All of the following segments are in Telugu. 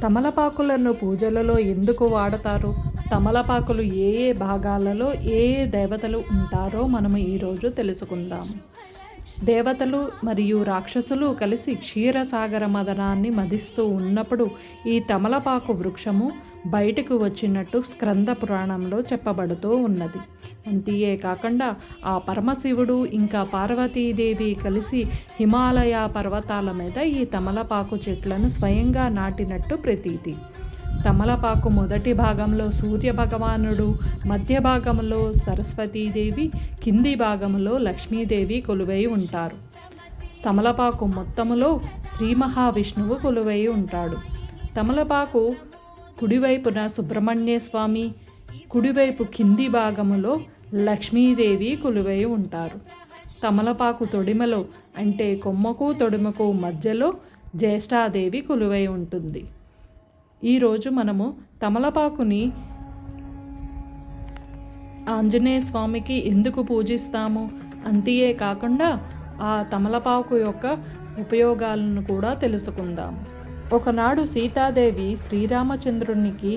తమలపాకులను పూజలలో ఎందుకు వాడతారు? తమలపాకులు ఏ ఏ భాగాలలో ఏ ఏ దేవతలు ఉంటారో మనము ఈరోజు తెలుసుకుందాం. దేవతలు మరియు రాక్షసులు కలిసి క్షీరసాగర మదనాన్ని మదిస్తూ ఉన్నప్పుడు ఈ తమలపాకు వృక్షము బయటకు వచ్చినట్టు స్కంద పురాణంలో చెప్పబడుతూ ఉన్నది. అంతే కాకుండా ఆ పరమశివుడు ఇంకా పార్వతీదేవి కలిసి హిమాలయ పర్వతాల మీద ఈ తమలపాకు చెట్లను స్వయంగా నాటినట్టు ప్రతీతి. తమలపాకు మొదటి భాగంలో సూర్య భగవానుడు, మధ్య భాగంలో సరస్వతీదేవి, కింది భాగంలో లక్ష్మీదేవి కొలువై ఉంటారు. తమలపాకు మొత్తములో శ్రీ మహావిష్ణువు కొలువై ఉంటాడు. తమలపాకు కుడివైపున సుబ్రహ్మణ్య స్వామి, కుడివైపు కింది భాగములో లక్ష్మీదేవి కొలువై ఉంటారు. తమలపాకు తొడిమలో అంటే కొమ్మకు తొడిమకు మధ్యలో జ్యేష్ఠాదేవి కొలువై ఉంటుంది. ఈరోజు మనము తమలపాకుని ఆంజనేయ స్వామికి ఎందుకు పూజిస్తాము, అంతే కాకుండా ఆ తమలపాకు యొక్క ఉపయోగాలను కూడా తెలుసుకుందాము. ఒకనాడు సీతాదేవి శ్రీరామచంద్రునికి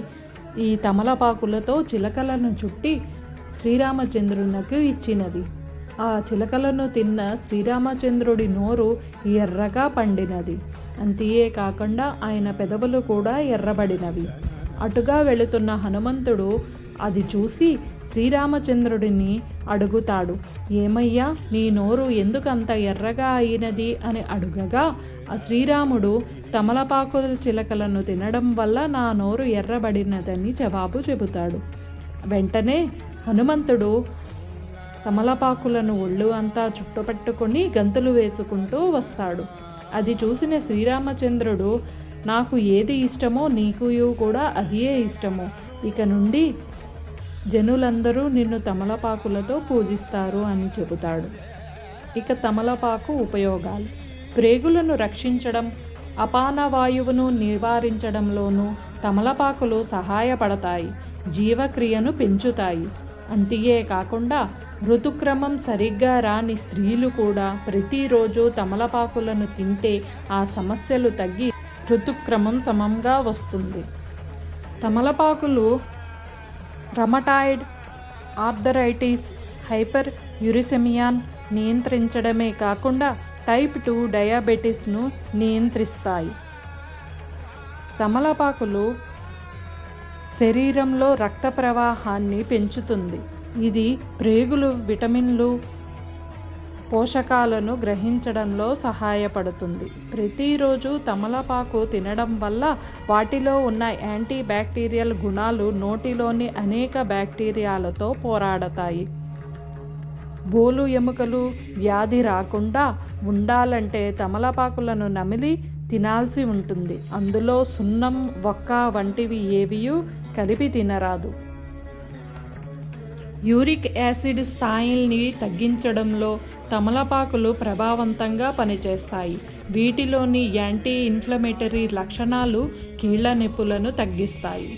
ఈ తమలపాకులతో చిలకలను చుట్టి శ్రీరామచంద్రునికి ఇచ్చినది. ఆ చిలకలను తిన్న శ్రీరామచంద్రుడి నోరు ఎర్రగా పండినది. అంతే కాకుండా ఆయన పెదవులు కూడా ఎర్రబడినవి. అటుగా వెళుతున్న హనుమంతుడు అది చూసి శ్రీరామచంద్రుడిని అడుగుతాడు, ఏమయ్యా నీ నోరు ఎందుకంత ఎర్రగా అయినది అని అడుగగా ఆ శ్రీరాముడు తమలపాకుల చిలకలను తినడం వల్ల నా నోరు ఎర్రబడినదని జవాబు చెబుతాడు. వెంటనే హనుమంతుడు తమలపాకులను ఒళ్ళు అంతా చుట్టుపెట్టుకొని గంతులు వేసుకుంటూ వస్తాడు. అది చూసిన శ్రీరామచంద్రుడు, నాకు ఏది ఇష్టమో నీకు కూడా అదే ఇష్టమో, ఇక నుండి జనులందరూ నిన్ను తమలపాకులతో పూజిస్తారు అని చెబుతాడు. ఇక తమలపాకు ఉపయోగాలు: ప్రేగులను రక్షించడం, అపానవాయువును నివారించడంలోనూ తమలపాకులు సహాయపడతాయి. జీవక్రియను పెంచుతాయి. అంతే కాకుండా ఋతుక్రమం సరిగ్గా రాని స్త్రీలు కూడా ప్రతిరోజు తమలపాకులను తింటే ఆ సమస్యలు తగ్గి ఋతుక్రమం సమంగా వస్తుంది. తమలపాకులు రమటాయిడ్ ఆర్థరైటిస్, హైపర్ యురిసెమియాన్ నియంత్రించడమే కాకుండా టైప్ 2 డయాబెటీస్ను నియంత్రిస్తాయి. తమలపాకులు శరీరంలో రక్త ప్రవాహాన్ని పెంచుతుంది. ఇది ప్రేగులు విటమిన్లు, పోషకాలను గ్రహించడంలో సహాయపడుతుంది. ప్రతిరోజు తమలపాకు తినడం వల్ల వాటిలో ఉన్న యాంటీ బ్యాక్టీరియల్ గుణాలు నోటిలోని అనేక బ్యాక్టీరియాలతో పోరాడతాయి. బోలు ఎముకలు వ్యాధి రాకుండా ఉండాలంటే తమలపాకులను నమిలి తినాల్సి ఉంటుంది. అందులో సున్నం, వక్క వంటివి ఏవియూ కలిపి తినరాదు. యూరిక్ యాసిడ్ స్థాయిల్ని తగ్గించడంలో తమలపాకులు ప్రభావవంతంగా పనిచేస్తాయి. వీటిలోని యాంటీ ఇన్ఫ్లమేటరీ లక్షణాలు కీళ్ల నొప్పులను తగ్గిస్తాయి.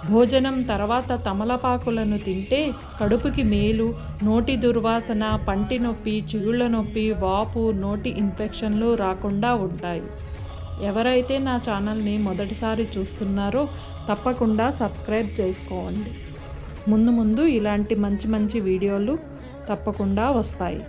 భోజనం తర్వాత తమలపాకులను తింటే కడుపుకి మేలు, నోటి దుర్వాసన, పంటి నొప్పి, చిగుళ్ళ నొప్పి, వాపు, నోటి ఇన్ఫెక్షన్లు రాకుండా ఉంటాయి. ఎవరైతే నా ఛానల్ని మొదటిసారి చూస్తున్నారో తప్పకుండా సబ్స్క్రైబ్ చేసుకోండి. ముందు ఇలాంటి మంచి వీడియోలు తప్పకుండా వస్తాయి.